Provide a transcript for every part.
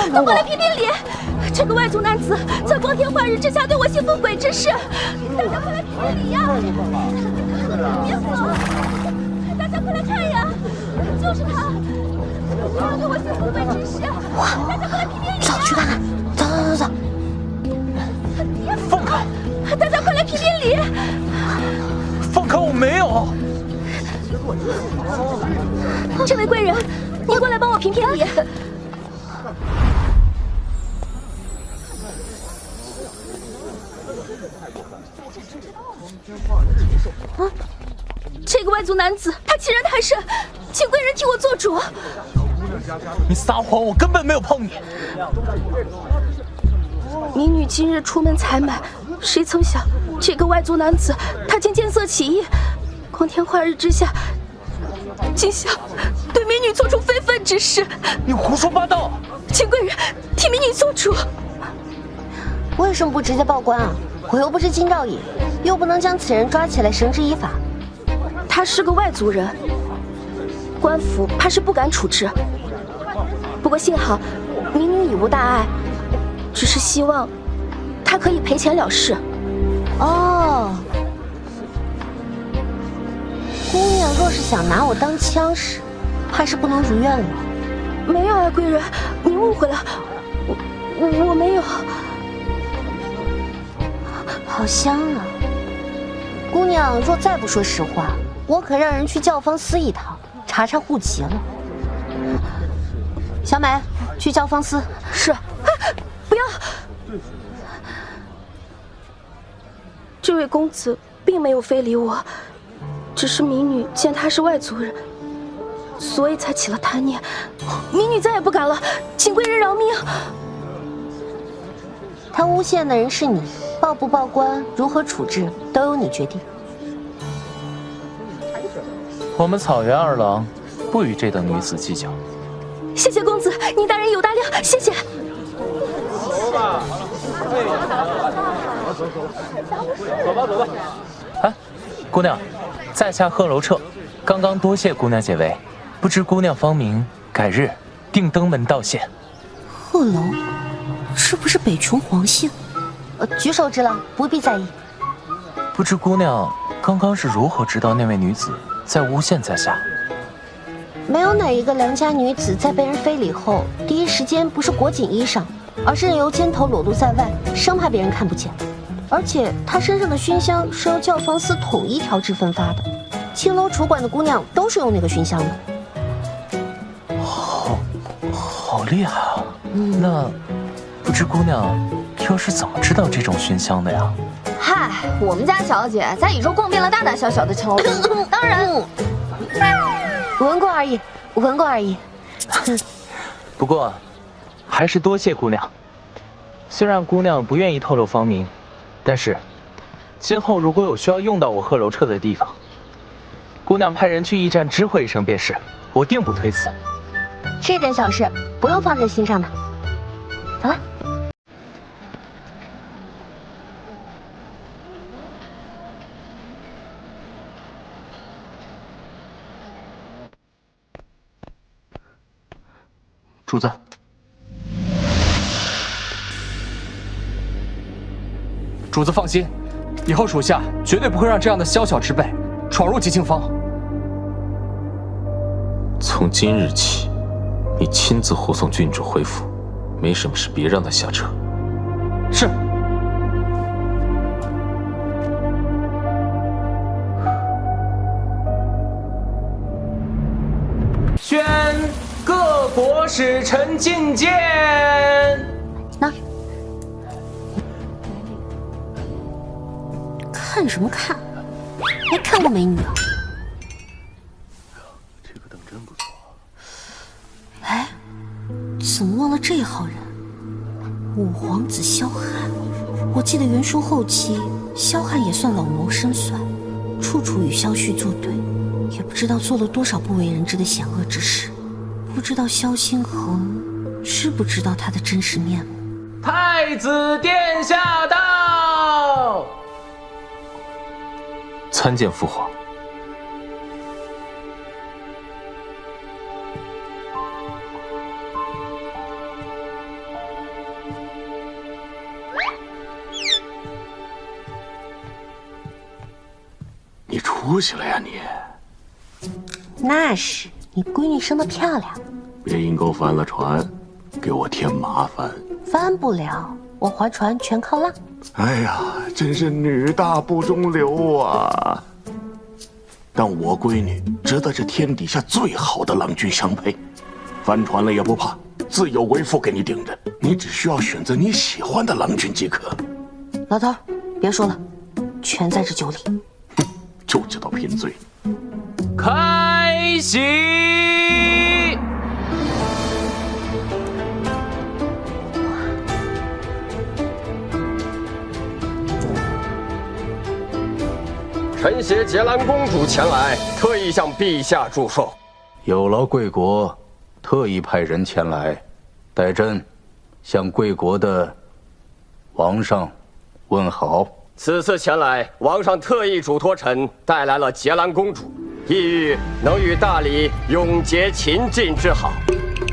都过来评评理！这个外族男子在光天化日之下对我行疯鬼之事，大家快来评评理呀！别走！大家快来看呀，就是他，他对我行疯鬼之事！大家快来评评理！走去看看，走走走走！放开！大家快来评评理！放开！我没有。这位贵人，你过来帮我评评理。这个外族男子，他欺人太甚，请贵人替我做主。你撒谎，我根本没有碰你。民女今日出门采买，谁曾想这个外族男子，他竟见色起意，光天化日之下，竟想对民女做出非分之事。你胡说八道！请贵人替民女做主。为什么不直接报官啊？我又不是金兆尹，又不能将此人抓起来绳之以法。他是个外族人，官府怕是不敢处置。不过幸好民女已无大碍，只是希望他可以赔钱了事。哦，姑娘若是想拿我当枪使，怕是不能如愿了。没有啊，贵人，你误会了，我没有。好香啊！姑娘若再不说实话，我可让人去教坊司一趟，查查户籍了。小美，去教坊司。是。不要！这位公子并没有非礼我，只是民女见他是外族人，所以才起了贪念。民女再也不敢了，请贵人饶命。他诬陷的人是你，报不报官，如何处置，都由你决定。我们草原二郎不与这等女子计较。谢谢公子，你大人有大量，谢谢。走吧，走吧。哎，姑娘，在下贺楼彻，刚刚多谢姑娘解围，不知姑娘芳名，改日定登门道谢。贺楼，是不是北琼皇姓？举手之劳，不必在意。不知姑娘刚刚是如何知道那位女子在诬陷在下？没有哪一个良家女子在被人非礼后，第一时间不是裹紧衣裳，而是任由肩头裸露在外，生怕别人看不见。而且她身上的熏香是由教坊司统一调制分发的，青楼楚馆的姑娘都是用那个熏香的。好厉害啊！那不知姑娘又是怎么知道这种熏香的呀？嗨，我们家小姐在宇宙逛遍了大大小小的青楼，当然闻过而已，闻过而已。不过，还是多谢姑娘。虽然姑娘不愿意透露芳名，但是今后如果有需要用到我贺楼彻的地方，姑娘派人去驿站知会一声便是，我定不推辞。这点小事不用放在心上的。走了。主子，主子放心，以后属下绝对不会让这样的宵小之辈闯入吉庆坊。从今日起，你亲自护送郡主回府，没什么事别让他瞎扯。是。宣各国使臣觐见。那看什么看？没看过美女啊？这个灯真不错。哎，怎么忘了这号人？五皇子萧翰。我记得袁术后期，萧翰也算老谋深算，处处与萧旭作对，也不知道做了多少不为人知的险恶之事。不知道萧星恒知不知道他的真实面目？太子殿下到。参见父皇。出息了呀你！那是，你闺女生得漂亮。别因沟翻了船，给我添麻烦。翻不了，我划船全靠浪。哎呀，真是女大不中留啊！但我闺女值得这天底下最好的郎君相配，翻船了也不怕，自有为父给你顶着。你只需要选择你喜欢的郎君即可。老头，别说了，全在这酒里。哼，就知道贫嘴。开席。臣携结兰公主前来，特意向陛下祝寿。有劳贵国特意派人前来，代朕向贵国的王上问好。此次前来，王上特意嘱托臣带来了结兰公主，意欲能与大理永结秦晋之好。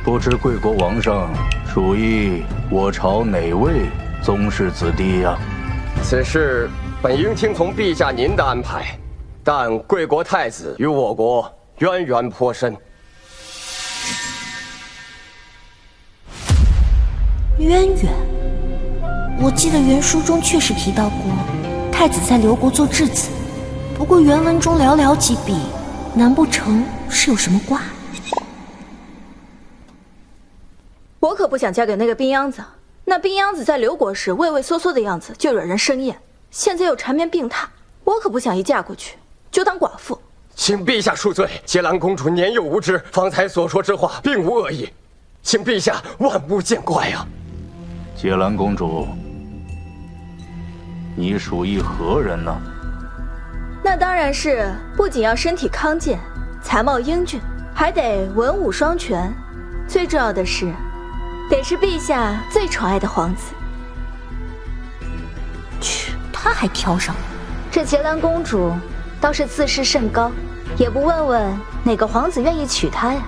不知贵国王上属意我朝哪位宗室子弟呀？此事本应听从陛下您的安排，但贵国太子与我国渊源颇深。渊源，我记得原书中确实提到过，太子在刘国做质子，不过原文中寥寥几笔，难不成是有什么卦？我可不想嫁给那个冰秧子，那冰秧子在刘国时畏畏缩缩的样子就惹人生厌，现在又缠绵病榻，我可不想一嫁过去就当寡妇。请陛下恕罪，结兰公主年幼无知，方才所说之话并无恶意，请陛下万勿见怪呀。结兰公主，你属意何人呢？那当然是不仅要身体康健、才貌英俊，还得文武双全，最重要的是，得是陛下最宠爱的皇子。去，他还挑上了。这结兰公主倒是自视甚高，也不问问哪个皇子愿意娶她呀？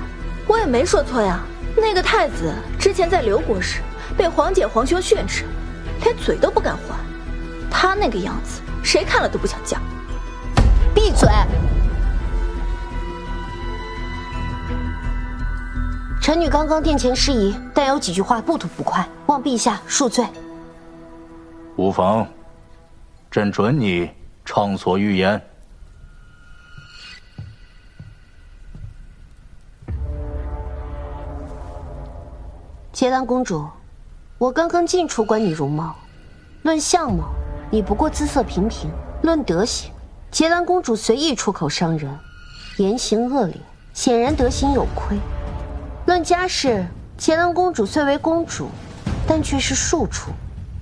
我也没说错呀。那个太子之前在刘国时被皇姐皇兄训斥，连嘴都不敢还。他那个样子，谁看了都不想嫁。闭嘴！臣女刚刚殿前失仪，但有几句话不吐不快，望陛下恕罪。无妨，朕准你畅所欲言。结兰公主，我刚刚近处观你容貌，论相貌，你不过姿色平平；论德行，结兰公主随意出口伤人，言行恶劣，显然德行有亏。论家世，结兰公主虽为公主，但却是庶出，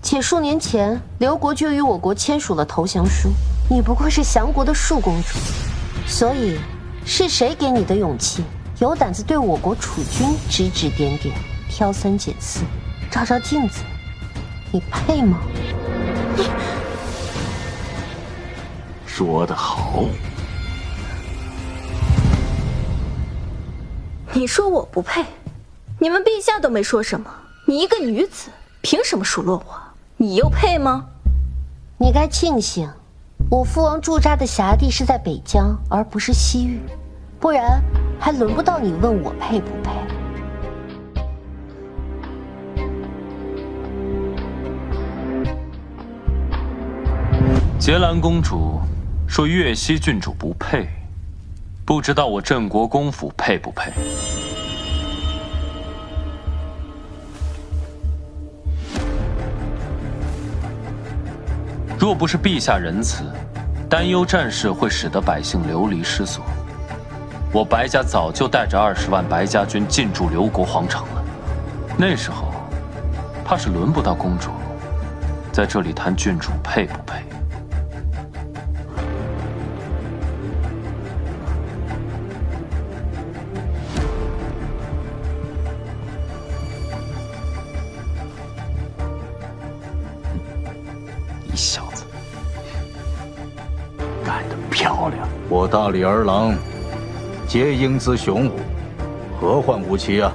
且数年前刘国就与我国签署了投降书，你不过是降国的庶公主，所以是谁给你的勇气，有胆子对我国储君指指点点？挑三拣四，照照镜子，你配吗？说得好。你说我不配，你们陛下都没说什么，你一个女子凭什么数落我？你又配吗？你该庆幸，我父王驻扎的辖地是在北疆，而不是西域，不然还轮不到你问我配不配。结兰公主说岳西郡主不配，不知道我镇国公府配不配？若不是陛下仁慈，担忧战事会使得百姓流离失所，我白家早就带着20万白家军进驻刘国皇城了。那时候，怕是轮不到公主在这里谈郡主配不配。小子，干得漂亮！我大理儿郎皆英姿雄武，何患无期啊？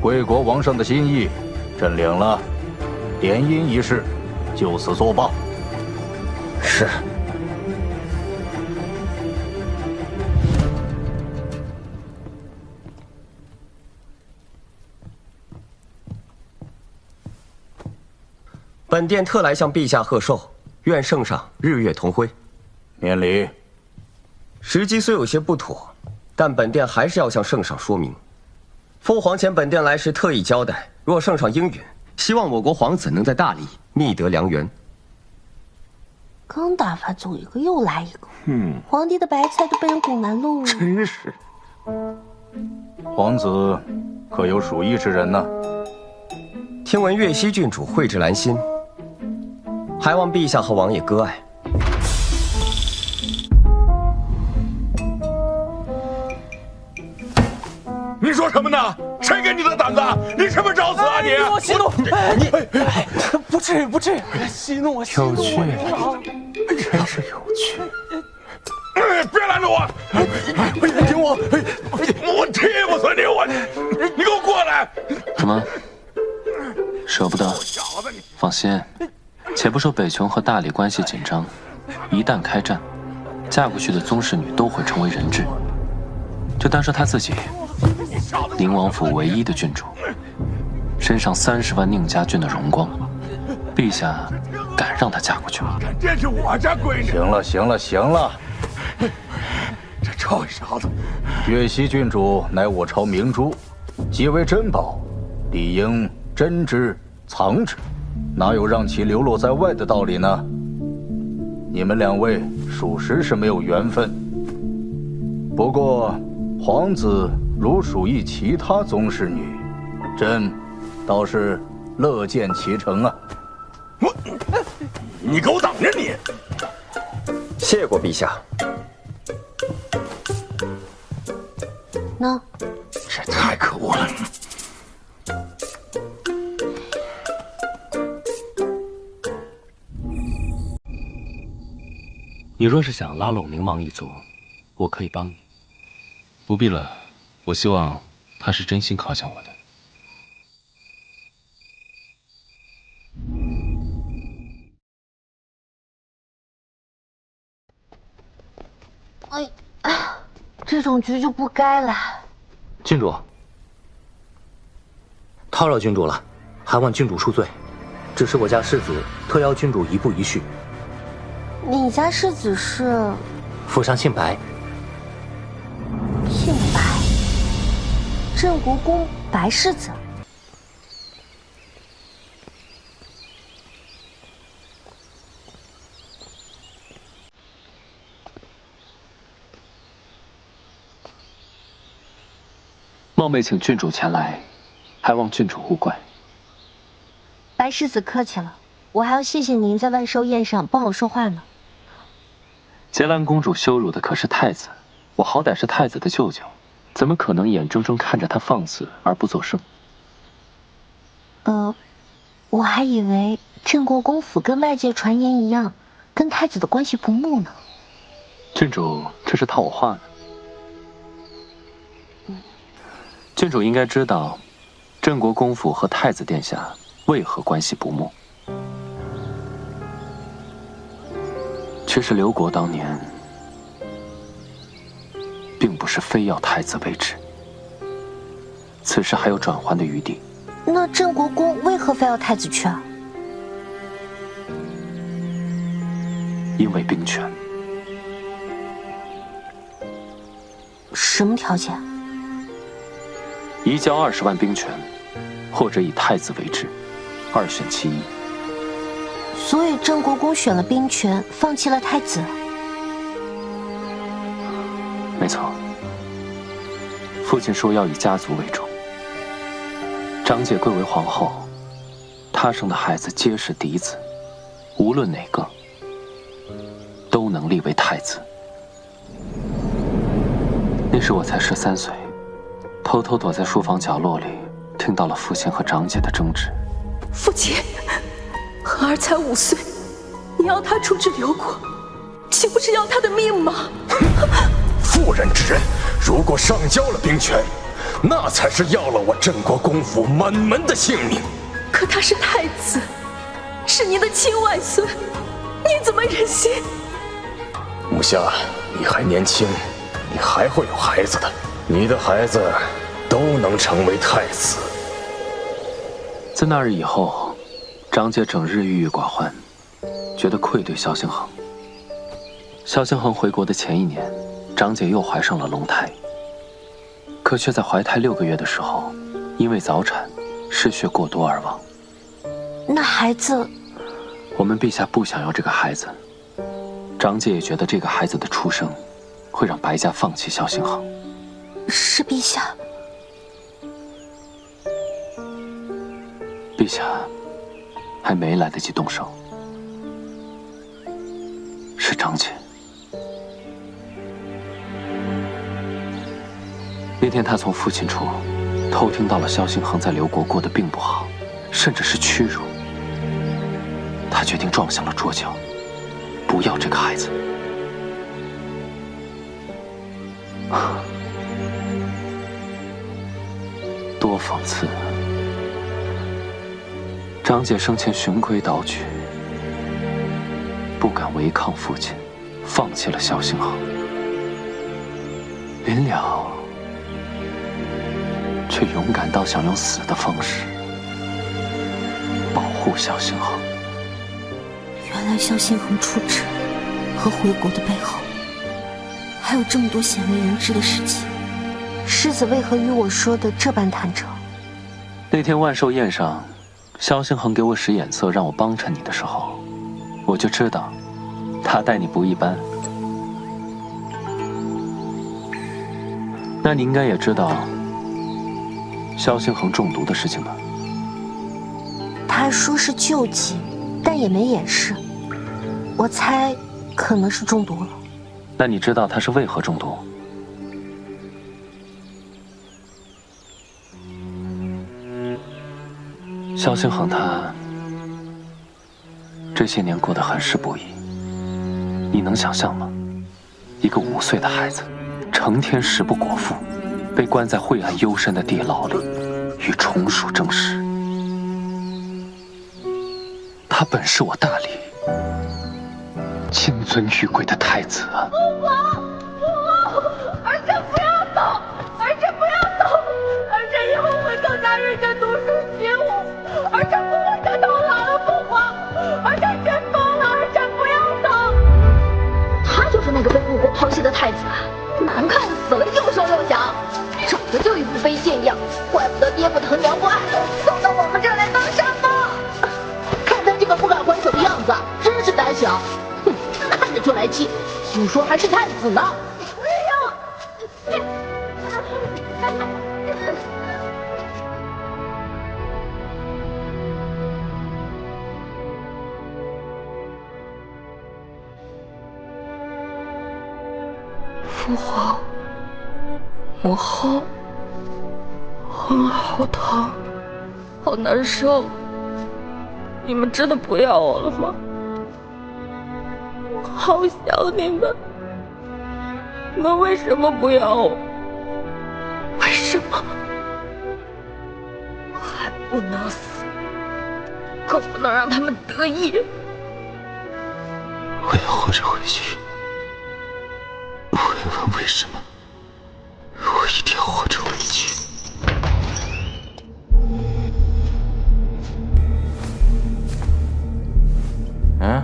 贵国王上的心意，朕领了。联姻一事，就此作罢。是。本殿特来向陛下贺寿，愿圣上日月同辉。免礼。时机虽有些不妥，但本殿还是要向圣上说明。父皇前本殿来时特意交代，若圣上应允，希望我国皇子能在大理觅得良缘。刚打发走一个，又来一个。皇帝的白菜都被人拱南路了。真是。皇子可有属意之人呢？听闻岳西郡主蕙质兰心，还望陛下和王爷割爱。你说什么呢？谁给你的胆子？你是不是找死啊你？我息怒，不至于不至于，息怒我息怒我，真是有趣。别拦着我！听我，我踢不死你！你给我过来！什么？舍不得？放心，且不说北琼和大理关系紧张，一旦开战，嫁过去的宗室女都会成为人质。就单说她自己，宁王府唯一的郡主，身上30万宁家郡的荣光，陛下敢让她嫁过去吗？这是我家闺女。行了。这臭小子！岳西郡主乃我朝明珠，即为珍宝，理应珍之藏之，哪有让其流落在外的道理呢？你们2位属实是没有缘分。不过，皇子如属意其他宗室女，朕倒是乐见其成啊。你给我等着你！谢过陛下。那这太可恶了！你若是想拉拢宁王一族，我可以帮你。不必了，我希望他是真心靠向我的。这种局就不该来。郡主，叨扰郡主了，还望郡主恕罪。只是我家世子特邀郡主一步一叙。你家世子是？府上姓白。姓白？镇国公白世子？冒昧请郡主前来，还望郡主勿怪。白世子客气了，我还要谢谢您在万寿宴上帮我说话呢。洁兰公主羞辱的可是太子，我好歹是太子的舅舅，怎么可能眼睁睁看着他放肆而不作声？我还以为镇国公府跟外界传言一样，跟太子的关系不睦呢。郡主这是套我话呢。郡主应该知道，镇国公府和太子殿下为何关系不睦。其实刘国当年并不是非要太子为之，此事还有转圜的余地。那镇国公为何非要太子去啊？因为兵权。什么条件？移交20万兵权，或者以太子为之，2选其一。所以镇国公选了兵权，放弃了太子。没错，父亲说要以家族为重。长姐贵为皇后，她生的孩子皆是嫡子，无论哪个，都能立为太子。那时我才13岁。偷偷躲在书房角落里，听到了父亲和长姐的争执。父亲，和儿才5岁，你要他处置刘国，岂不是要他的命吗？妇人之仁，如果上交了兵权，那才是要了我镇国公府满门的性命。可他是太子，是您的亲外孙，你怎么忍心？母夏，你还年轻，你还会有孩子的。你的孩子都能成为太子。自那日以后，张姐整日郁郁寡欢，觉得愧对萧星恒。萧星恒回国的前1年，张姐又怀上了龙胎，可却在怀胎6个月的时候，因为早产，失血过多而亡。那孩子，我们陛下不想要这个孩子，张姐也觉得这个孩子的出生，会让白家放弃萧星恒。是陛下。陛下还没来得及动手，是张姐。那天他从父亲处偷听到了萧星恒在刘国过得并不好，甚至是屈辱。他决定撞向了桌角，不要这个孩子。多讽刺啊！张姐生前循规蹈矩，不敢违抗父亲，放弃了萧星恒。临了，却勇敢到想用死的方式保护萧星恒。原来萧星恒出职和回国的背后，还有这么多鲜为人知的事情。世子为何与我说的这般坦诚？那天万寿宴上，萧星恒给我使眼色让我帮衬你的时候，我就知道他待你不一般。那你应该也知道萧星恒中毒的事情吧？他说是救急，但也没掩饰。我猜可能是中毒了。那你知道他是为何中毒？萧星恒他这些年过得很是不易，你能想象吗？一个5岁的孩子，成天食不果腹，被关在晦暗幽深的地牢里，与虫鼠争食。他本是我大理金尊玉贵的太子啊！父皇，父皇，儿臣不要走，儿臣不要走，儿臣以后会更加认真读书习武，儿臣不会再偷懒了，父皇，儿臣真疯了，儿臣不要走。他就是那个被误国抛弃的太子，难看死了，又瘦又小，长得就一副卑贱样，怪不得爹不疼娘不爱，送到我们这儿来当山猫。看他这个不敢还手的样子，真是胆小。哼，看着就来气，听说还是太子呢。哎呦！父皇，母后，好疼，好难受。你们真的不要我了吗？我好想你们，你们为什么不要我？为什么？我还不能死，更不能让他们得意。我要活着回去。我要问为什么？我一定要活着回去。嗯。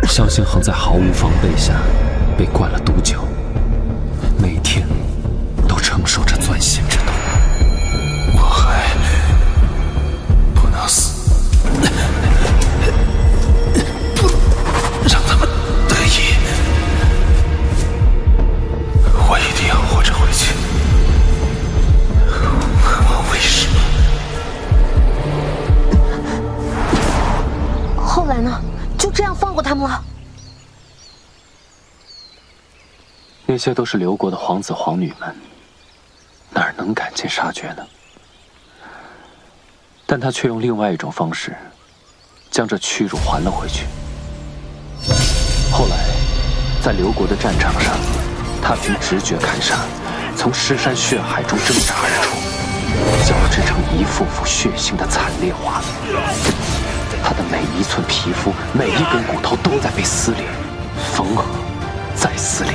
萧星恒在毫无防备下被灌了毒酒，每天都承受着钻心之痛。我还不能死，让他们得意。我一定要活着回去。问我为什么？后来呢？就这样放过他们了？那些都是刘国的皇子皇女们，哪能赶尽杀绝呢？但他却用另外一种方式，将这屈辱还了回去。后来，在刘国的战场上，他凭直觉砍杀，从尸山血海中挣扎而出，交织成一幅幅血腥的惨烈画面。他的每一寸皮肤，每一根骨头都在被撕裂、缝合、再撕裂，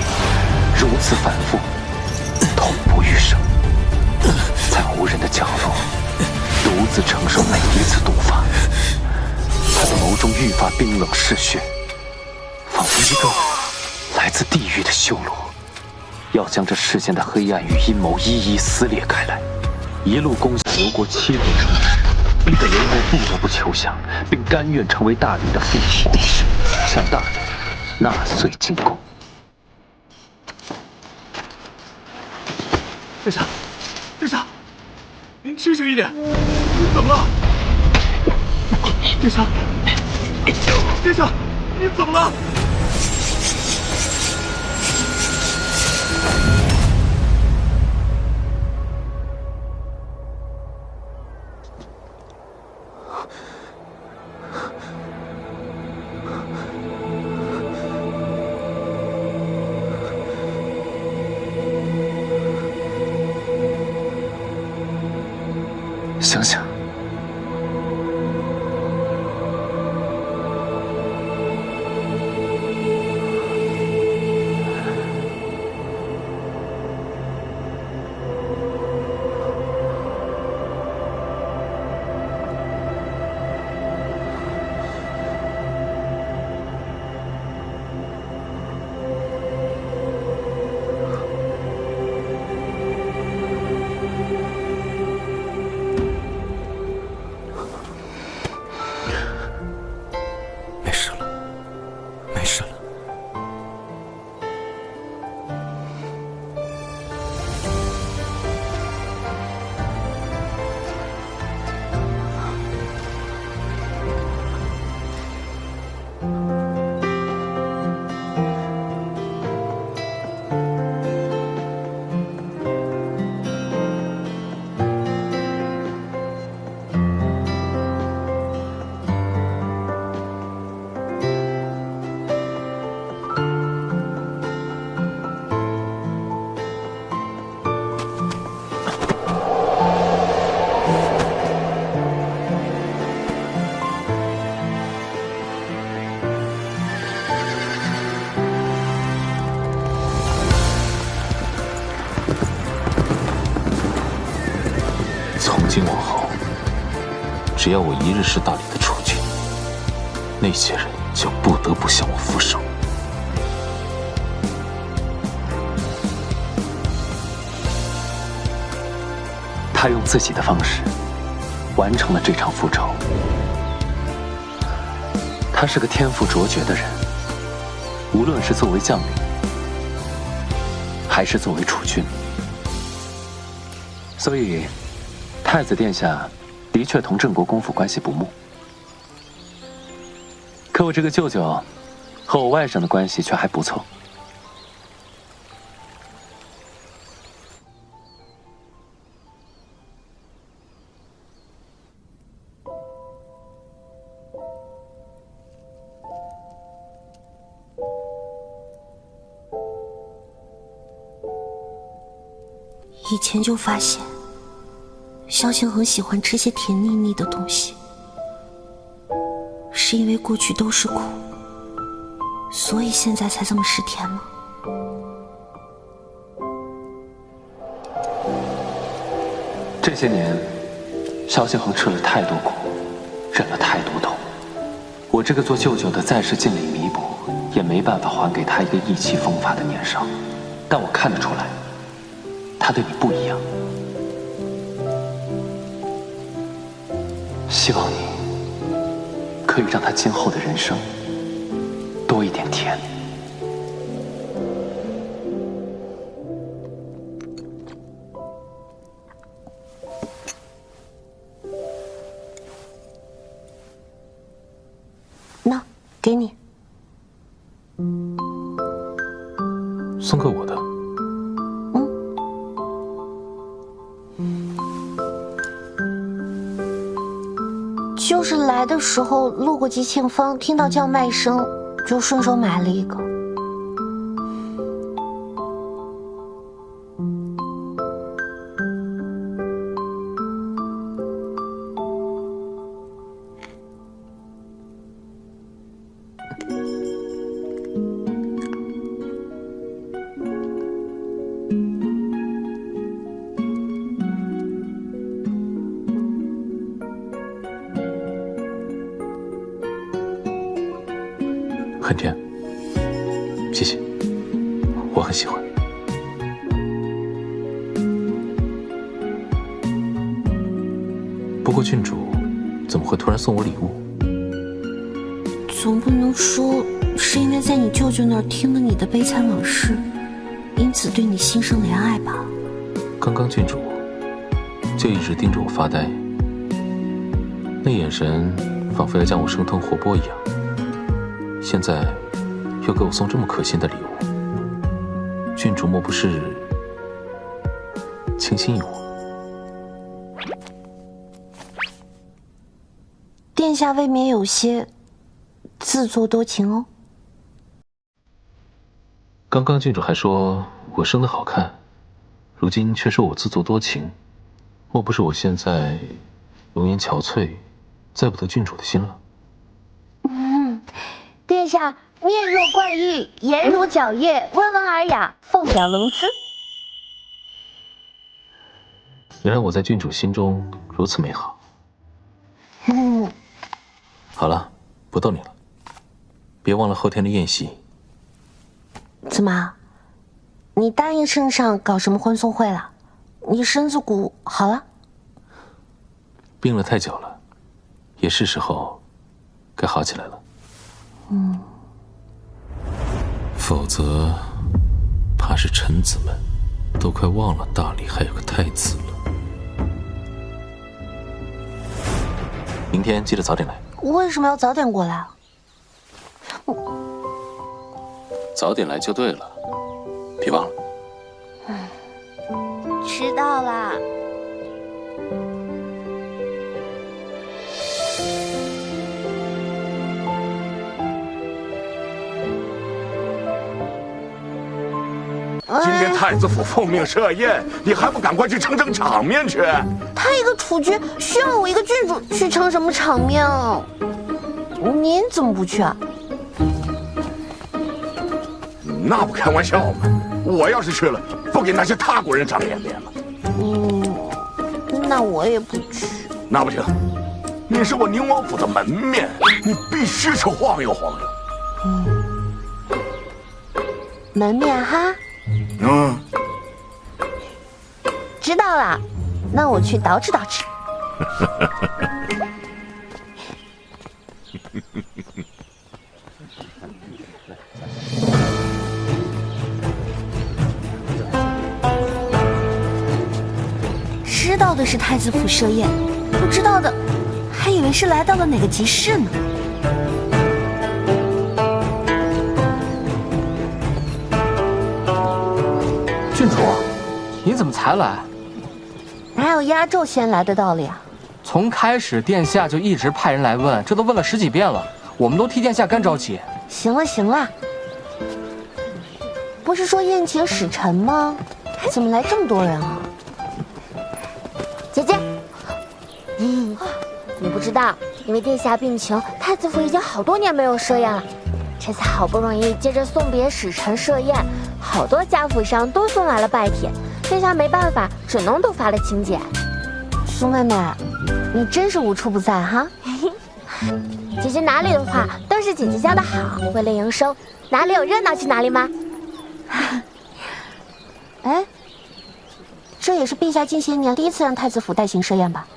如此反复，痛不欲生。在无人的角落，独自承受每一次毒发。他的眸中愈发冰冷嗜血，仿佛一个来自地狱的修罗，要将这世间的黑暗与阴谋一一撕裂开来，一路攻向刘国7座城池，逼得刘国不得不求降，并甘愿成为大理的附属国，向大理纳税进贡。殿下，殿下，您清醒一点，您怎么了？殿下，殿下，您怎么了？醒醒！从今往后，只要我一日是大理的储君，那些人就不得不向我俯首。他用自己的方式完成了这场复仇。他是个天赋卓绝的人，无论是作为将领，还是作为储君，所以太子殿下的确同郑国公府关系不睦。可我这个舅舅和我外甥的关系却还不错。以前就发现，萧晴很喜欢吃些甜腻腻的东西，是因为过去都是苦，所以现在才这么食甜吗？这些年，萧晴恒吃了太多苦，忍了太多痛。我这个做舅舅的再是尽力弥补，也没办法还给他一个意气风发的年少。但我看得出来，他对你不一样。希望你可以让他今后的人生多一点甜。那，给你。送给我的。就是来的时候路过吉庆坊，听到叫卖声，就顺手买了一个。很甜，谢谢，我很喜欢。不过郡主怎么会突然送我礼物？总不能说是因为在你舅舅那儿听了你的悲惨往事，因此对你心生怜爱吧？刚刚郡主就一直盯着我发呆，那眼神仿佛要将我生吞活剥一样。现在又给我送这么可心的礼物，郡主莫不是倾心于我？殿下未免有些自作多情哦。刚刚郡主还说我生得好看，如今却说我自作多情，莫不是我现在容颜憔悴，载不得郡主的心了？殿下面若冠玉，颜如皎月，温文尔雅，凤表龙姿。原来我在郡主心中如此美好。好了，不逗你了，别忘了后天的宴席。怎么？你答应圣上搞什么欢送会了？你身子骨好了？病了太久了，也是时候该好起来了。否则怕是臣子们都快忘了大理还有个太子了。明天记得早点来。为什么要早点过来？早点来就对了，别忘了。知道啦。今天太子府奉命设宴，你还不赶快去撑撑场面去？他一个储君需要我一个郡主去撑什么场面啊？您怎么不去啊？那不开玩笑吗？我要是去了，不给那些他国人长脸面了。那我也不去。那不行，你是我宁王府的门面，你必须去晃悠晃悠。门面哈。知道了，那我去捯饬捯饬。知道的是太子府设宴，不知道的还以为是来到了哪个集市呢。郡主，你怎么才来？哪有压轴先来的道理啊？从开始殿下就一直派人来问，这都问了10几遍了，我们都替殿下干着急。行了行了，不是说宴请使臣吗？怎么来这么多人啊？姐姐，你不知道，因为殿下病情，太子府已经好多年没有设宴了。这次好不容易接着送别使臣设宴，好多家府上都送来了拜帖，殿下没办法，只能都发了请柬。苏妹妹，你真是无处不在哈！姐姐哪里的话都是姐姐教的好，为了营收，哪里有热闹去哪里吗？哎，这也是陛下近些年第一次让太子府代行设宴吧？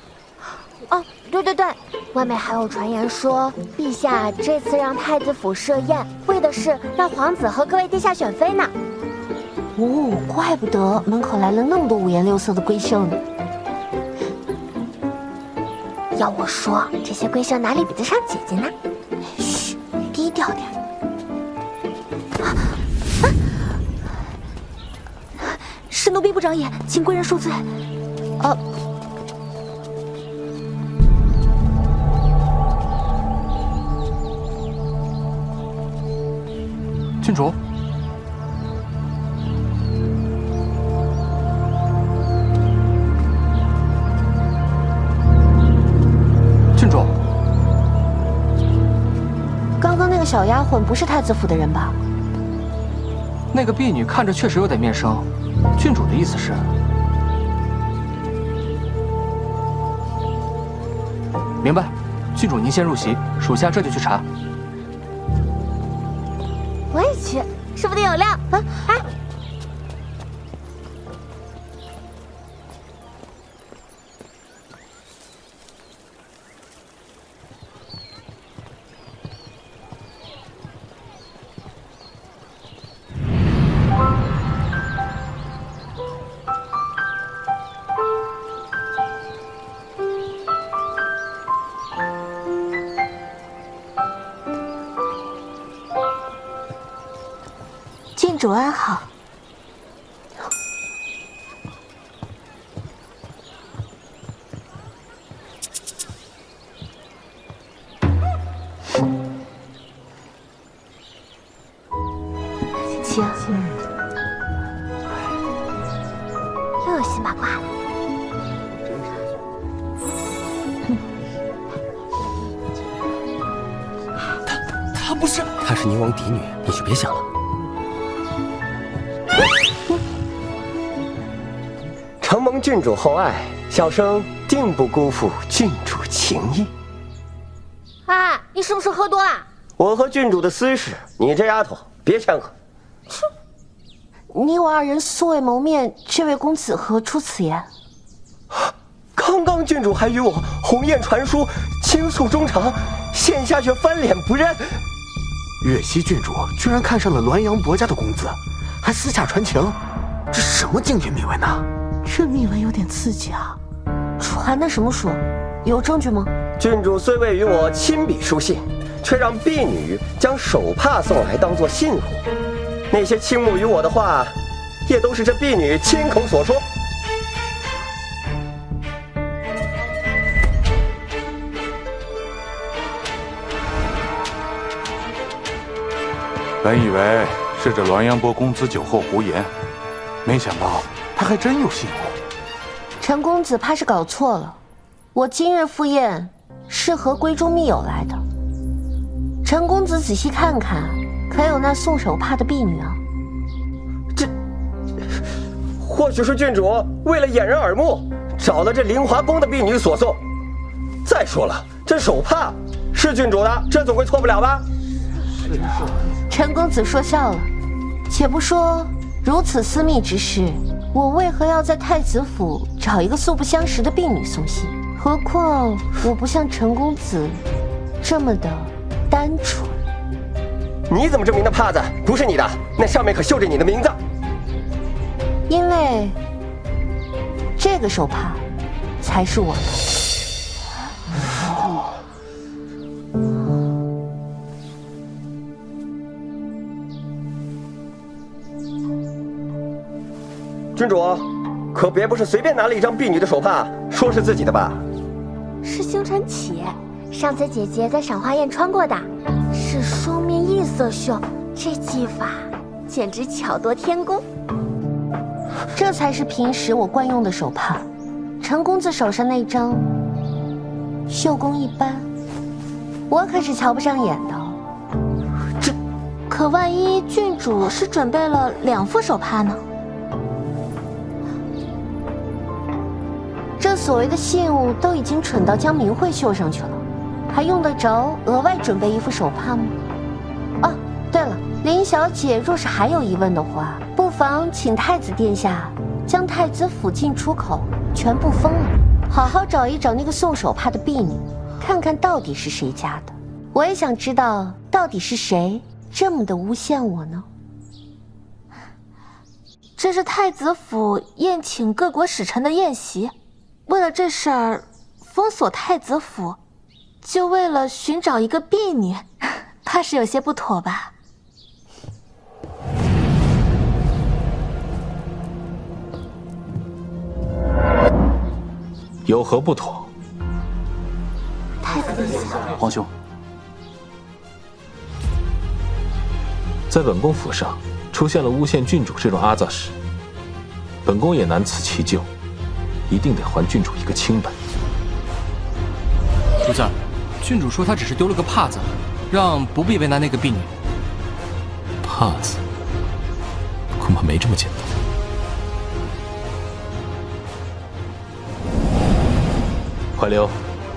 哦，对对对，外面还有传言说，陛下这次让太子府设宴，为的是让皇子和各位殿下选妃呢。哦，怪不得门口来了那么多五颜六色的闺秀呢。要我说，这些闺秀哪里比得上姐姐呢？嘘，低调点。是奴婢不长眼，请贵人恕罪。郡主，郡主，刚刚那个小丫鬟不是太子府的人吧？那个婢女看着确实有点面生，郡主的意思是？明白，郡主您先入席，属下这就去查。去，说不定有料啊！哎，郡主安好。请，又有新八卦了。她不是，她是宁王嫡女，你就别想了。承蒙郡主厚爱，小生定不辜负郡主情谊。啊，你是不是喝多了？我和郡主的私事，你这丫头别掺和。你我二人素未谋面，这位公子何出此言？刚刚郡主还与我鸿雁传书，倾诉衷肠，现下却翻脸不认。月溪郡主居然看上了滦阳伯家的公子，还私下传情，这什么境界秘闻呢？这秘闻有点刺激啊！传的什么书？有证据吗？郡主虽未与我亲笔书信，却让婢女将手帕送来当作信物。那些倾慕于我的话，也都是这婢女亲口所说。本以为是这滦阳伯公子酒后胡言，没想到他还真有信物。陈公子怕是搞错了，我今日赴宴是和闺中密友来的。陈公子仔细看看，可有那送手帕的婢女啊？这或许是郡主为了掩人耳目，找了这凌华宫的婢女所送。再说了，这手帕是郡主的，这总归错不了吧？陈公子说笑了，且不说如此私密之事，我为何要在太子府找一个素不相识的婢女送信？何况我不像陈公子这么的单纯。你怎么证明那帕子不是你的？那上面可绣着你的名字。因为这个手帕才是我的。郡主，可别不是随便拿了一张婢女的手帕，说是自己的吧？是星辰起，上次姐姐在赏花宴穿过的，是双面异色绣，这技法简直巧夺天工。这才是平时我惯用的手帕，陈公子手上那张绣工一般，我可是瞧不上眼的。可万一郡主是准备了2副手帕呢？这所谓的信物都已经蠢到将名讳绣上去了，还用得着额外准备1副手帕吗？哦，对了，林小姐若是还有疑问的话，不妨请太子殿下将太子府进出口全部封了，好好找一找那个送手帕的婢女，看看到底是谁家的。我也想知道到底是谁这么的诬陷我呢？这是太子府宴请各国使臣的宴席，为了这事儿封锁太子府，就为了寻找一个婢女，怕是有些不妥吧？有何不妥？太子殿下，皇兄，在本宫府上出现了诬陷郡主这种阿杂事，本宫也难辞其咎，一定得还郡主一个清白。主子，郡主说她只是丢了个帕子，让不必为难那个婢女。帕子，恐怕没这么简单。怀留，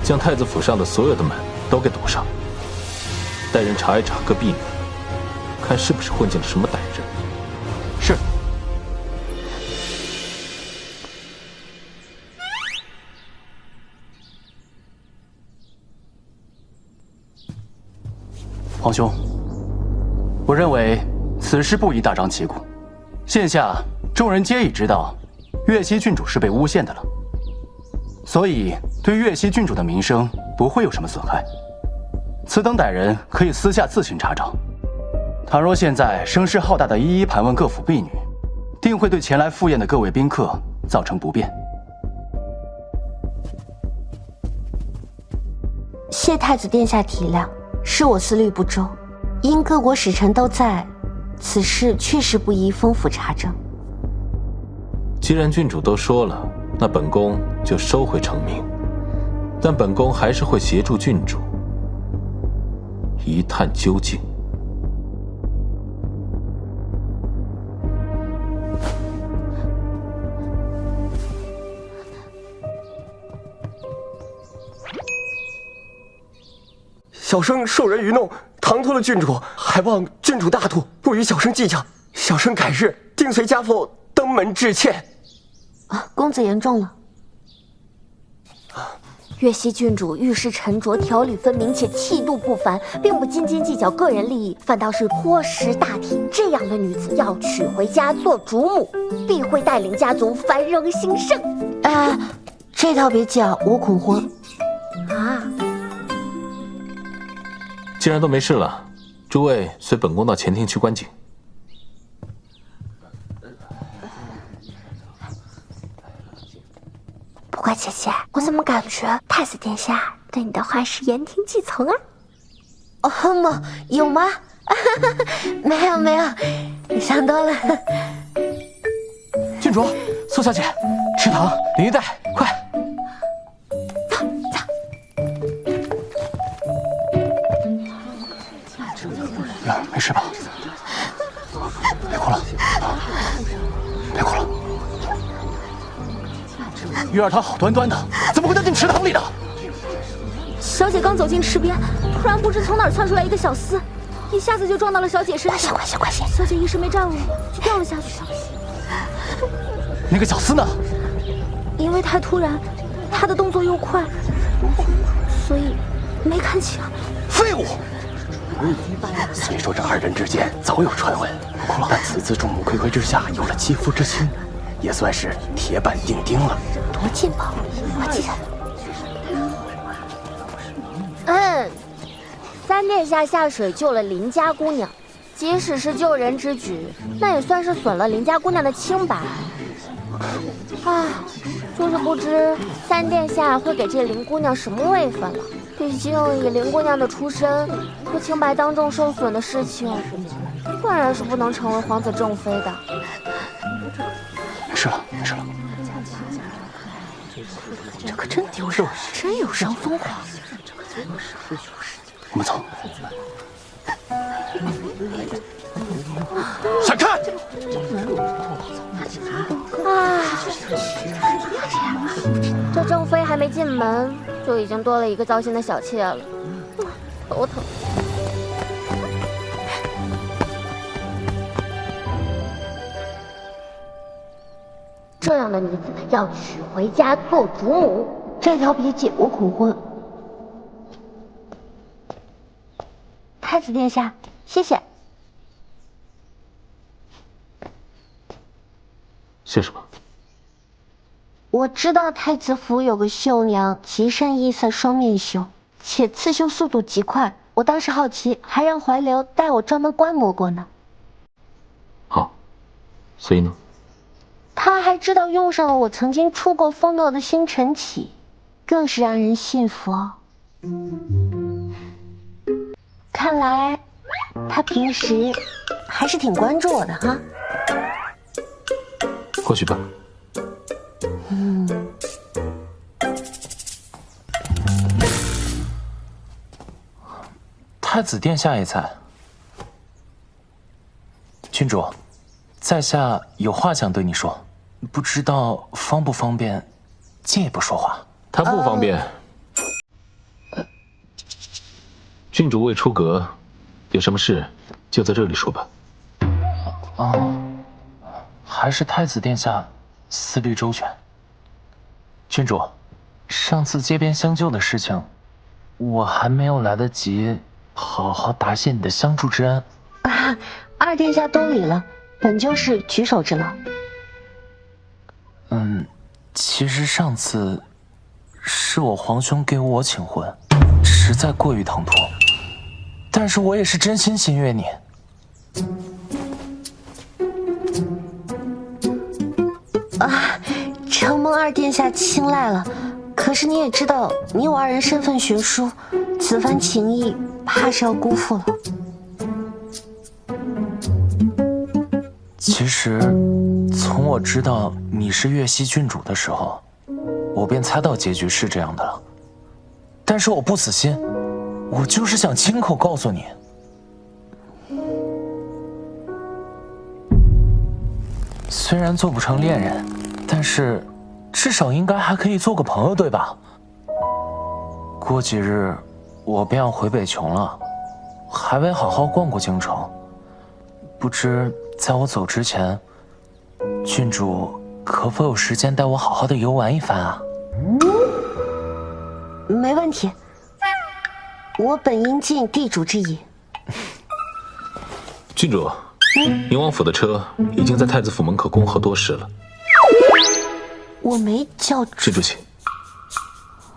将太子府上的所有的门都给堵上，带人查一查各婢女，看是不是混进了什么歹人。是。皇兄，我认为此事不宜大张旗鼓。现下众人皆已知道，岳西郡主是被诬陷的了，所以对岳西郡主的名声不会有什么损害。此等歹人可以私下自行查找。倘若现在声势浩大的一一盘问各府婢女，定会对前来赴宴的各位宾客造成不便。谢太子殿下体谅，是我思虑不周。因各国使臣都在，此事确实不宜封府查证。既然郡主都说了，那本宫就收回成命，但本宫还是会协助郡主一探究竟。小生受人愚弄，唐突了郡主，还望郡主大度，不与小生计较。小生改日定随家父登门致歉。公子言重了。岳西郡主遇事沉着，条理分明，且气度不凡，并不斤斤计较个人利益，反倒是颇识大体。这样的女子要娶回家做主母，必会带领家族繁荣兴盛。这倒别急啊，我恐婚。啊！既然都没事了，诸位随本宫到前厅去观景。不过姐姐，我怎么感觉太子殿下对你的话是言听计从啊？有吗？没有，你想多了。郡主，苏小姐，吃糖，连衣带，快！没事吧？别哭了，别哭了。玉儿她好端端的，怎么会掉进池塘里的？小姐刚走进池边，突然不知从哪儿窜出来一个小厮，一下子就撞到了小姐身上。快些！小姐一时没站稳，就掉了下去。那个小厮呢？因为太突然，他的动作又快，所以没看清。废物！虽说这二人之间早有传闻，但此次众目睽睽之下有了肌肤之亲，也算是铁板钉钉了。多劲爆！我记得。三殿下下水救了林家姑娘，即使是救人之举，那也算是损了林家姑娘的清白。就是不知三殿下会给这林姑娘什么位分了。毕竟以林姑娘的出身，和清白当众受损的事情，当然是不能成为皇子正妃的。没事了。这可真丢人，真有伤风化。我们走。闪开！这正妃还没进门，就已经多了一个糟心的小妾了，头疼。这样的女子要娶回家做主母，这条别解，我恐婚。太子殿下，谢谢。谢什么？我知道太子府有个绣娘，极善异色双面绣，且刺绣速度极快。我当时好奇，还让怀流带我专门观摩过呢。好，所以呢？他还知道用上了我曾经出过风头的星辰起，更是让人信服哦。看来他平时还是挺关注我的哈。或许吧。太子殿下也在。郡主，在下有话想对你说，不知道方不方便借一步说话？他不方便。郡主未出阁，有什么事就在这里说吧。还是太子殿下思虑周全。郡主，上次街边相救的事情，我还没有来得及好好答谢你的相助之恩。二殿下多礼了，本就是举手之劳。其实上次是我皇兄给我请婚，实在过于唐突，但是我也是真心心悦你。承蒙二殿下青睐了，可是你也知道，你我二人身份悬殊，此番情谊怕是要辜负了。其实，从我知道你是月溪郡主的时候，我便猜到结局是这样的了。但是我不死心，我就是想亲口告诉你。虽然做不成恋人，但是至少应该还可以做个朋友，对吧？过几日我便要回北琼了，还未好好逛过京城，不知在我走之前，郡主可否有时间带我好好的游玩一番啊？没问题，我本应尽地主之谊。郡主，宁王府的车已经在太子府门口恭候多时了。我没叫郡主请。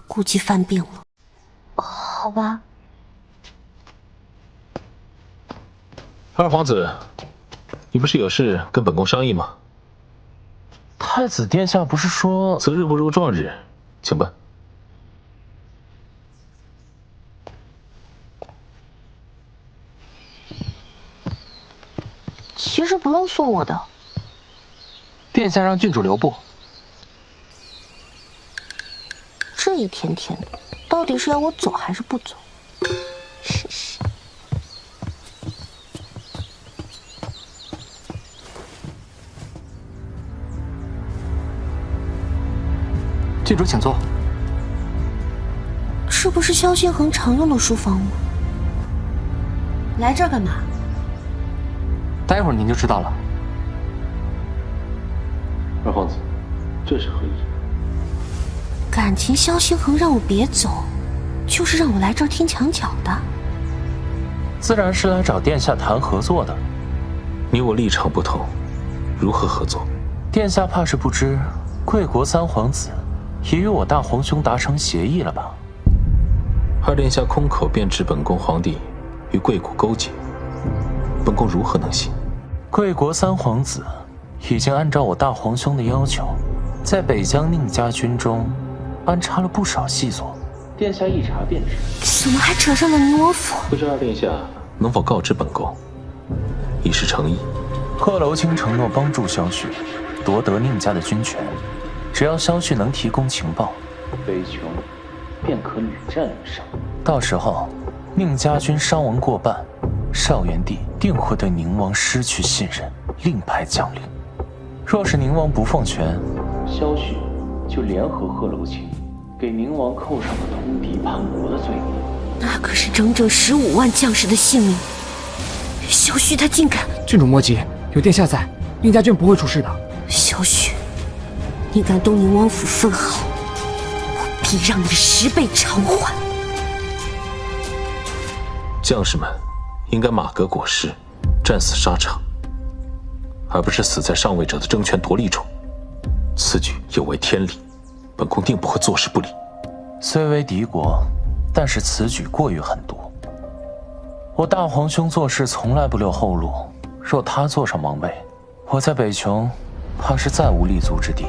估计犯病了。好吧。二皇子，你不是有事跟本宫商议吗？太子殿下不是说择日不如撞日，请吧。其实不用送我的。殿下让郡主留步。这一天天的，到底是要我走还是不走？试试。郡主请坐。这不是萧星恒常用的书房吗？来这儿干嘛？待会儿您就知道了。二皇子，这是何意？感情萧星恒让我别走，就是让我来这儿听墙角的。自然是来找殿下谈合作的。你我立场不同，如何合作？殿下怕是不知，贵国三皇子也与我大皇兄达成协议了吧？二殿下空口便指本宫皇帝与贵国勾结，本宫如何能信？贵国三皇子已经按照我大皇兄的要求，在北疆宁家军中安插了不少细作，殿下一查便知。怎么还扯上了宁王府？不知二殿下能否告知本宫，以示诚意？贺楼清承诺帮助萧旭夺得宁家的军权，只要萧旭能提供情报，北琼便可屡战屡胜。到时候，宁家军伤亡过半，少元帝定会对宁王失去信任，另派将领。若是宁王不放权，萧旭就联合贺楼清，给宁王扣上了通敌叛国的罪名。那可是整整15万将士的性命，萧旭他竟敢！郡主莫急，有殿下在，宁家军不会出事的。萧旭，你敢动宁王府分毫，我必让你10倍偿还。将士们应该马革裹尸，战死沙场，而不是死在上位者的争权夺利中。此举有违天理，本宫定不会坐视不理。虽为敌国，但是此举过于狠毒。我大皇兄做事从来不留后路，若他坐上王位，我在北琼怕是再无立足之地。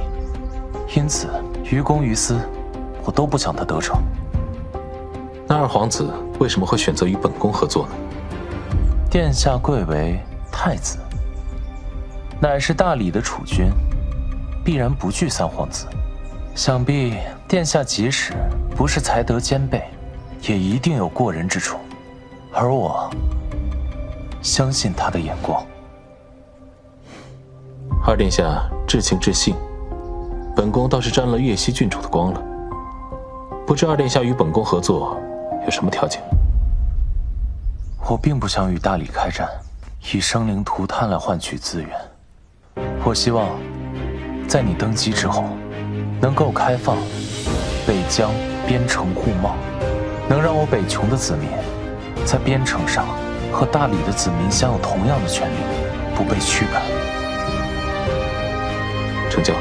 因此，于公于私，我都不想他得逞。那二皇子为什么会选择与本宫合作呢？殿下贵为太子，乃是大理的储君，必然不惧三皇子。想必殿下即使不是才德兼备，也一定有过人之处。而我相信他的眼光。二殿下至情至性，本宫倒是沾了月溪郡主的光了。不知二殿下与本宫合作有什么条件？我并不想与大理开战，以生灵涂炭来换取资源。我希望，在你登基之后，能够开放北疆边城互贸，能让我北琼的子民在边城上和大理的子民享有同样的权利，不被驱赶。成交。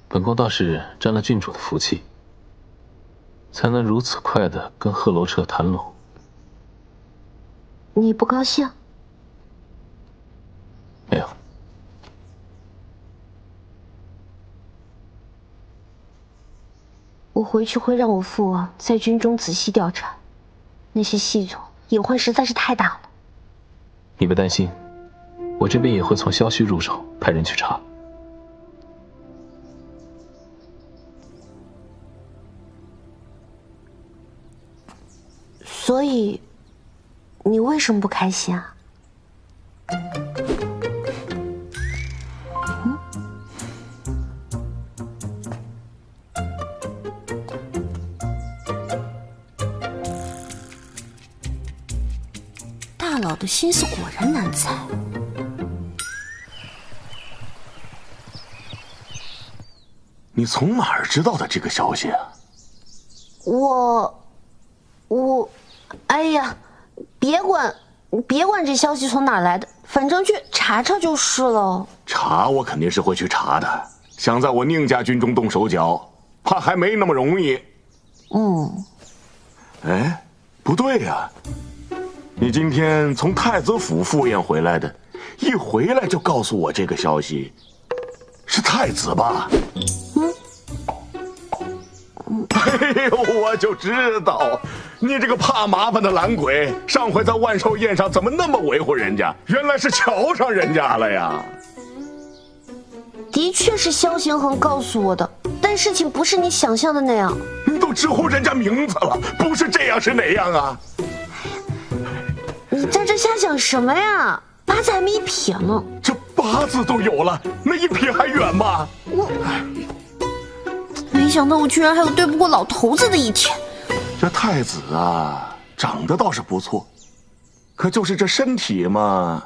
本宫倒是沾了郡主的福气，才能如此快的跟贺罗彻谈拢。你不高兴？没有。我回去会让我父王在军中仔细调查，那些细作隐患实在是太大了。你别担心，我这边也会从萧虚入手，派人去查。所以，你为什么不开心啊？大佬的心思果然难猜。你从哪儿知道的这个消息啊？哎呀，别管这消息从哪儿来的，反正去查查就是了。查我肯定是会去查的，想在我宁家军中动手脚，怕还没那么容易。哎，不对呀，你今天从太子府赴宴回来的，一回来就告诉我这个消息，是太子吧？哎呦，我就知道，你这个怕麻烦的懒鬼，上回在万寿宴上怎么那么维护人家？原来是瞧上人家了呀！的确是萧行恒告诉我的，但事情不是你想象的那样。你都直呼人家名字了，不是这样是哪样啊？你在这瞎想什么呀？八字还没一撇呢。这八字都有了，那一撇还远吗？没想到我居然还有对不过老头子的一天。这太子啊，长得倒是不错，可就是这身体嘛，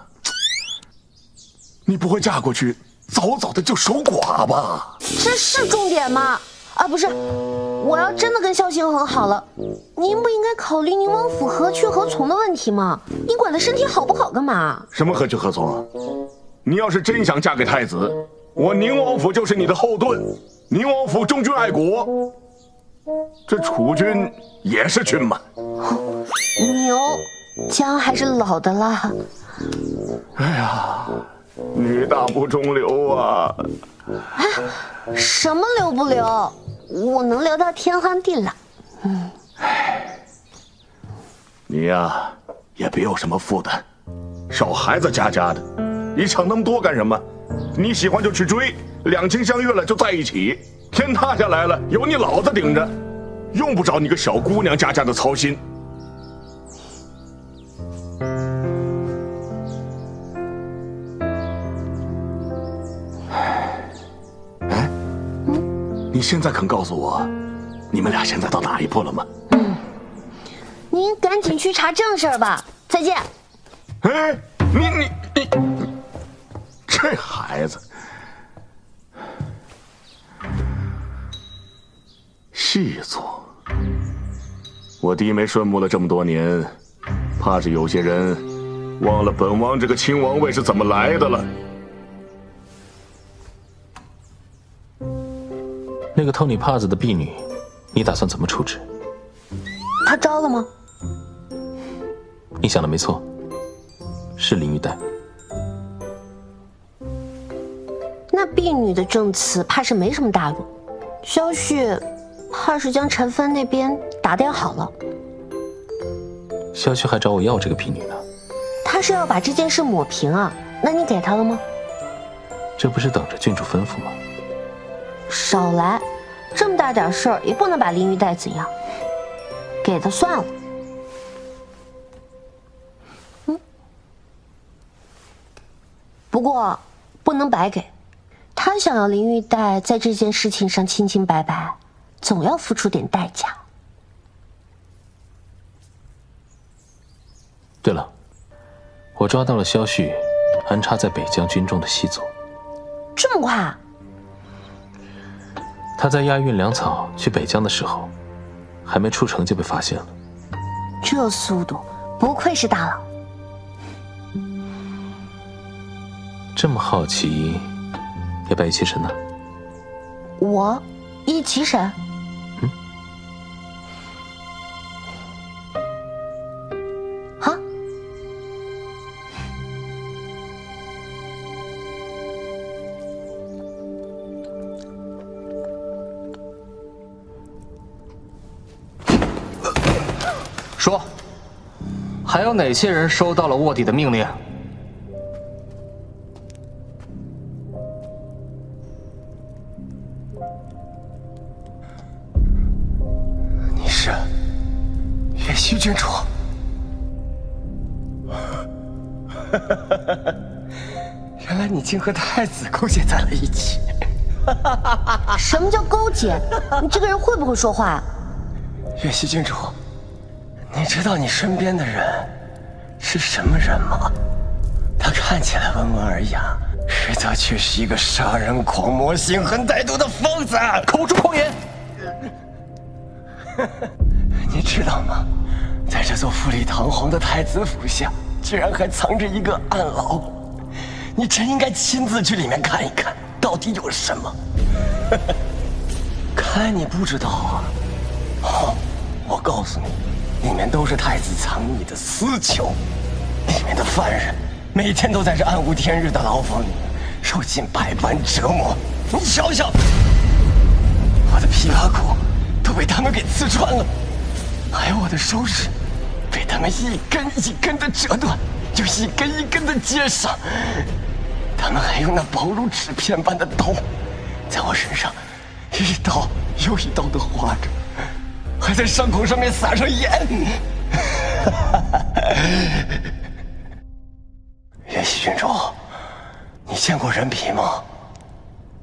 你不会嫁过去早早的就守寡吧？这是重点吗？啊，不是，我要真的跟萧行恒好了，您不应该考虑宁王府何去何从的问题吗？你管他身体好不好干嘛？什么何去何从啊？你要是真想嫁给太子，我宁王府就是你的后盾。宁王府忠君爱国，这储君也是君嘛。牛，姜还是老的辣。哎呀，女大不中留啊！什么留不留？我能留到天荒地老。你呀，也别有什么负担，小孩子家家的，你想那么多干什么？你喜欢就去追，两情相悦了就在一起，天塌下来了有你老子顶着，用不着你个小姑娘家家的操心。哎，你现在肯告诉我，你们俩现在到哪一步了吗？您赶紧去查正事儿吧。再见。哎，你这孩子，细作，我低眉顺目了这么多年，怕是有些人忘了本王这个亲王位是怎么来的了。那个偷你帕子的婢女，你打算怎么处置？他招了吗？你想的没错，是林玉带。那婢女的证词怕是没什么大用，萧旭怕是将陈芬那边打点好了。萧旭还找我要这个婢女呢。他他是要把这件事抹平啊？那你给他了吗？这不是等着郡主吩咐吗？少来，这么大点事儿也不能把林玉带怎样。给他算了。不过不能白给，他想要林玉带在这件事情上清清白白，总要付出点代价。对了，我抓到了萧旭安插在北疆军中的细作。这么快？他在押运粮草去北疆的时候，还没出城就被发现了。这速度，不愧是大佬。这么好奇，要不要一起审呢？我一起审？好。说，还有哪些人收到了卧底的命令？你是岳西郡主。原来你竟和太子勾结在了一起。什么叫勾结？你这个人会不会说话啊？岳西郡主，你知道你身边的人是什么人吗？他看起来温文尔雅，实则却是一个杀人狂魔、心狠歹毒的疯子。口出狂言！你知道吗？在这座富丽堂皇的太子府下，居然还藏着一个暗牢。你真应该亲自去里面看一看，到底有什么。看来你不知道啊。好，我告诉你，里面都是太子藏匿的私囚，里面的犯人每天都在这暗无天日的牢房里面受尽百般折磨。你想想，我的琵琶骨都被他们给刺穿了，还有我的手指被他们一根一根的折断，又一根一根的接上。他们还用那薄如纸片般的刀，在我身上一刀又一刀的划着，还在伤口上面撒上盐。岳西郡主，你见过人皮吗？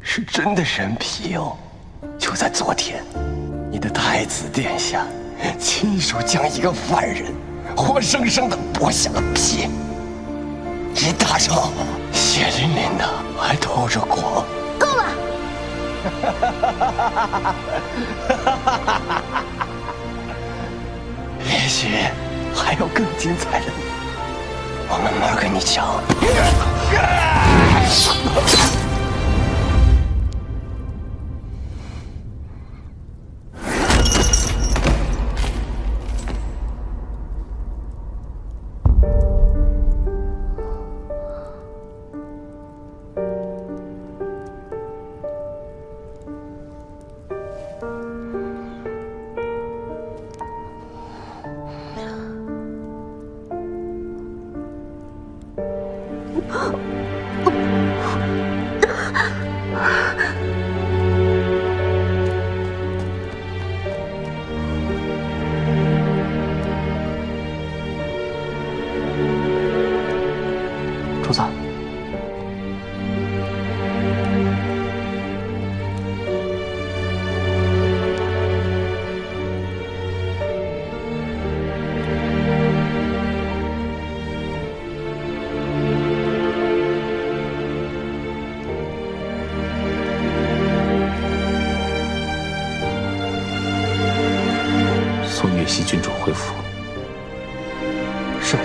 是真的人皮哦。就在昨天，你的太子殿下亲手将一个犯人活生生的剥下了皮，一大手血淋淋的，还透着光。够了！也许还有更精彩的，我慢慢跟你讲。主子，送岳西郡主回府。是。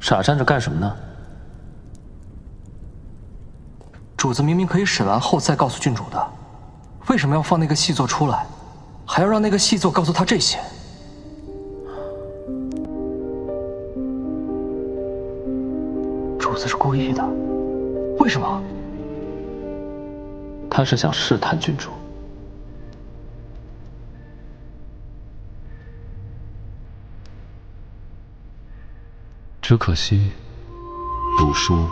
傻站着干什么呢？主子明明可以审完后再告诉郡主的，为什么要放那个细作出来，还要让那个细作告诉他这些？主子是故意的，为什么？他是想试探郡主。只可惜，赌输了。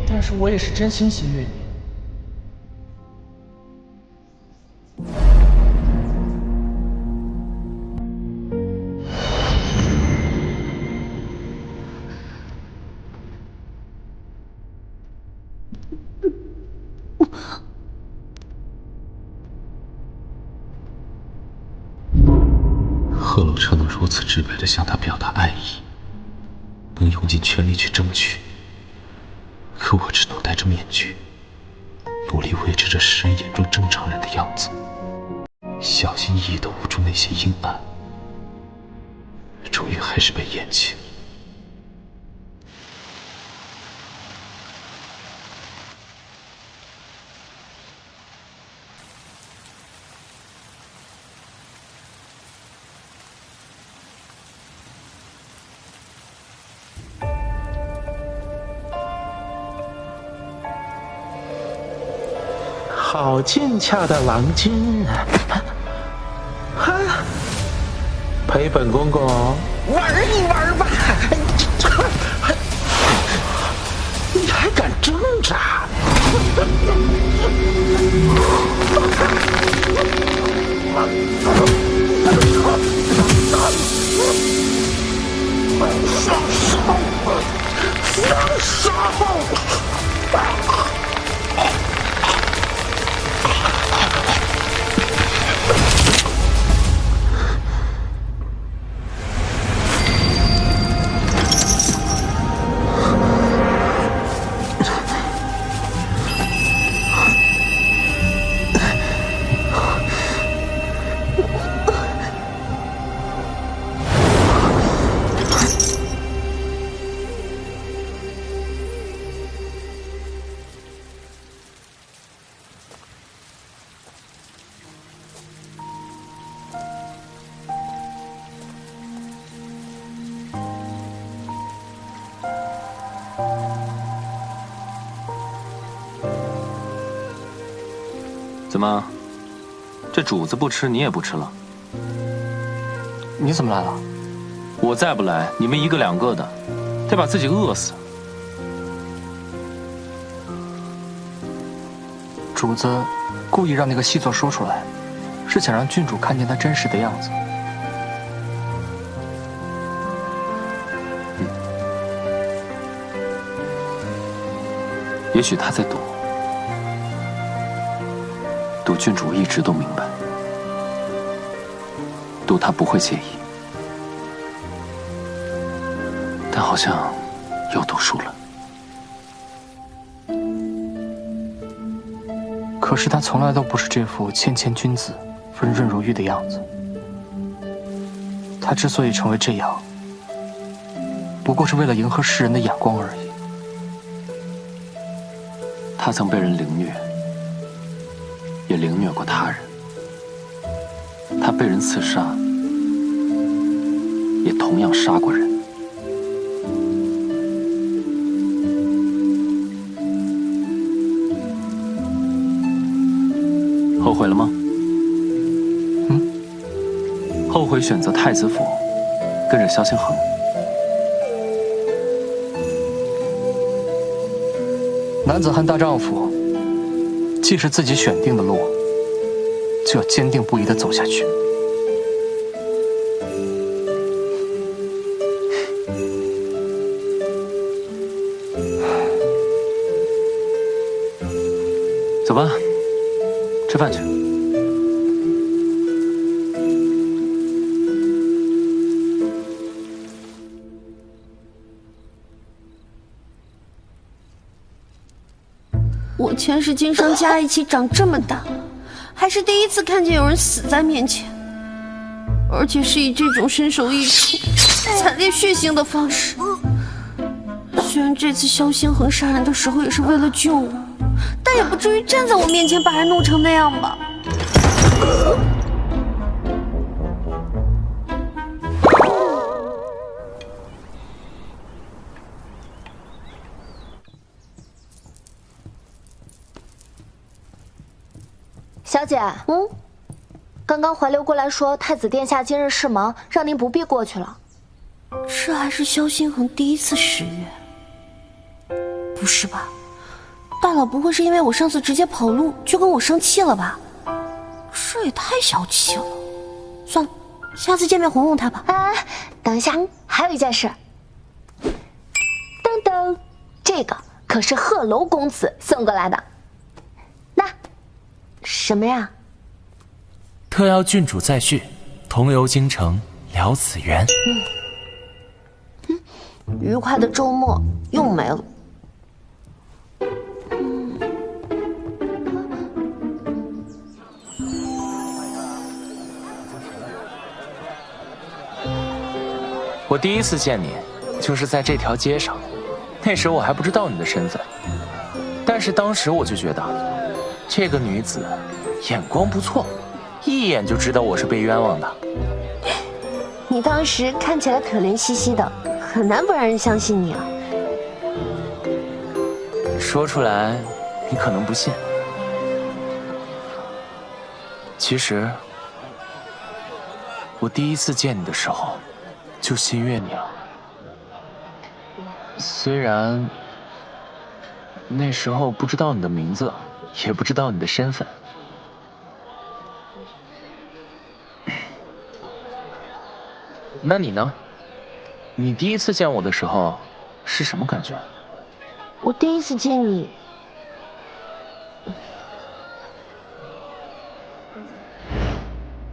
但是我也是真心喜悦你。贺楼彻能如此直白地向他表达爱意，能用尽全力去争取，可我只能戴着面具，努力维持着世人眼中正常人的样子，小心翼翼地捂住那些阴暗，终于还是被厌弃了。好俊俏的郎君啊！哈，陪本公公玩一玩吧。你还敢挣扎？放手！怎么，这主子不吃，你也不吃了？你怎么来了？我再不来，你们一个两个的，得把自己饿死。主子故意让那个细作说出来，是想让郡主看见他真实的样子。也许他在赌。赌郡主一直都明白，赌他不会介意，但好像又赌输了。可是他从来都不是这副谦谦君子、温润如玉的样子。他之所以成为这样，不过是为了迎合世人的眼光而已。他曾被人凌虐。也凌虐过他人，他被人刺杀，也同样杀过人。后悔了吗？后悔选择太子府，跟着萧星恒。男子汉大丈夫。既是自己选定的路，就要坚定不移地走下去。走吧，吃饭去。我前世今生加一起长这么大，还是第一次看见有人死在面前，而且是以这种身首异处、惨烈血腥的方式。虽然这次萧星河杀人的时候也是为了救我，但也不至于站在我面前把人弄成那样吧。小姐，刚刚怀流过来说太子殿下今日事忙，让您不必过去了。这还是萧星河第一次失约，不是吧？大佬不会是因为我上次直接跑路就跟我生气了吧？这也太小气了。算了，下次见面哄哄他吧。哎，等一下，还有一件事。噔噔，这个可是鹤楼公子送过来的。那，什么呀？特邀郡主再续，同游京城，聊此缘。愉快的周末又没了。我第一次见你，就是在这条街上，那时我还不知道你的身份，但是当时我就觉得，这个女子眼光不错，一眼就知道我是被冤枉的。你当时看起来可怜兮兮的，很难不让人相信你啊。说出来，你可能不信。其实，我第一次见你的时候，就心悦你了。虽然那时候不知道你的名字，也不知道你的身份。那你呢？你第一次见我的时候是什么感觉？我第一次见你，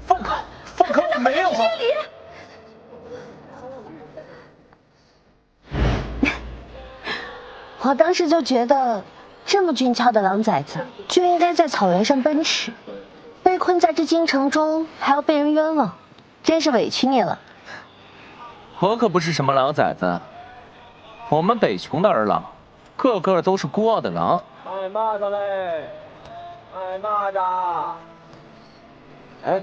放开！放开！我没有啊！我当时就觉得，这么俊俏的狼崽子就应该在草原上奔驰，被困在这京城中还要被人冤枉，真是委屈你了。我可不是什么狼崽子，我们北穷的儿郎，个个都是孤傲的狼。卖蚂蚱嘞，卖蚂蚱。哎，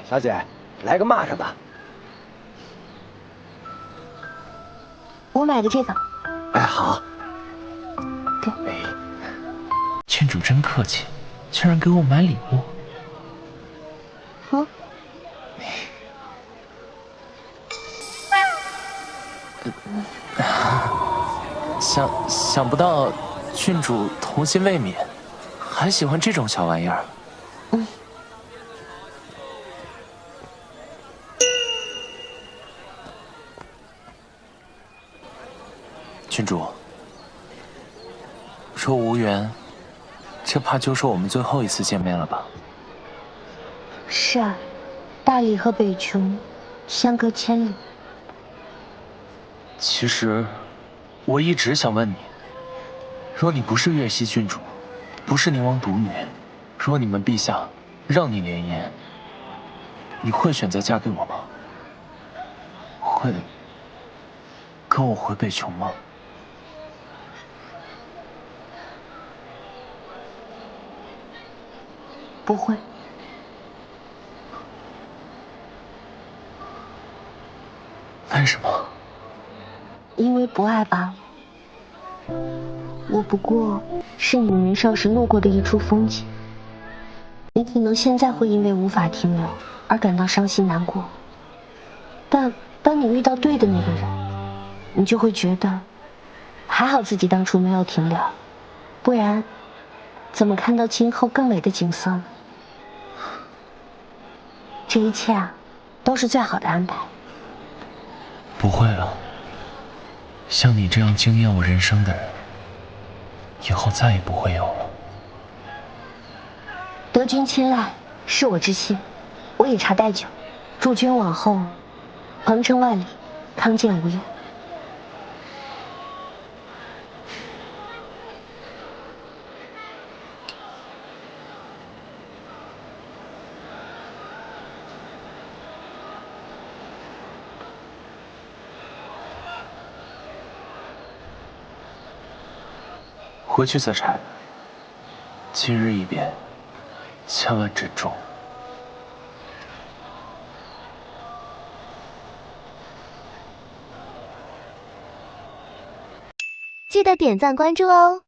小姐，来个蚂蚱吧。我买的这个。哎，好。给。郡主真客气，居然给我买礼物。想不到郡主童心未泯，还喜欢这种小玩意儿。郡主，若无缘，这怕就是我们最后一次见面了吧？是啊，大理和北穷相隔千里。其实，我一直想问你，若你不是月溪郡主，不是宁王独女，若你们陛下让你联姻，你会选择嫁给我吗？会跟我回北穷吗？不会。为什么？因为不爱罢了。我不过是你年少时路过的一处风景，你可能现在会因为无法停留而感到伤心难过，但当你遇到对的那个人，你就会觉得还好自己当初没有停留，不然怎么看到今后更美的景色呢？这一切啊，都是最好的安排。不会了，像你这样惊艳我人生的人，以后再也不会有了。得君青睐，是我之幸。我以茶代酒，祝君往后鹏程万里，康健无忧。回去再拆。今日一别，千万珍重。记得点赞关注哦。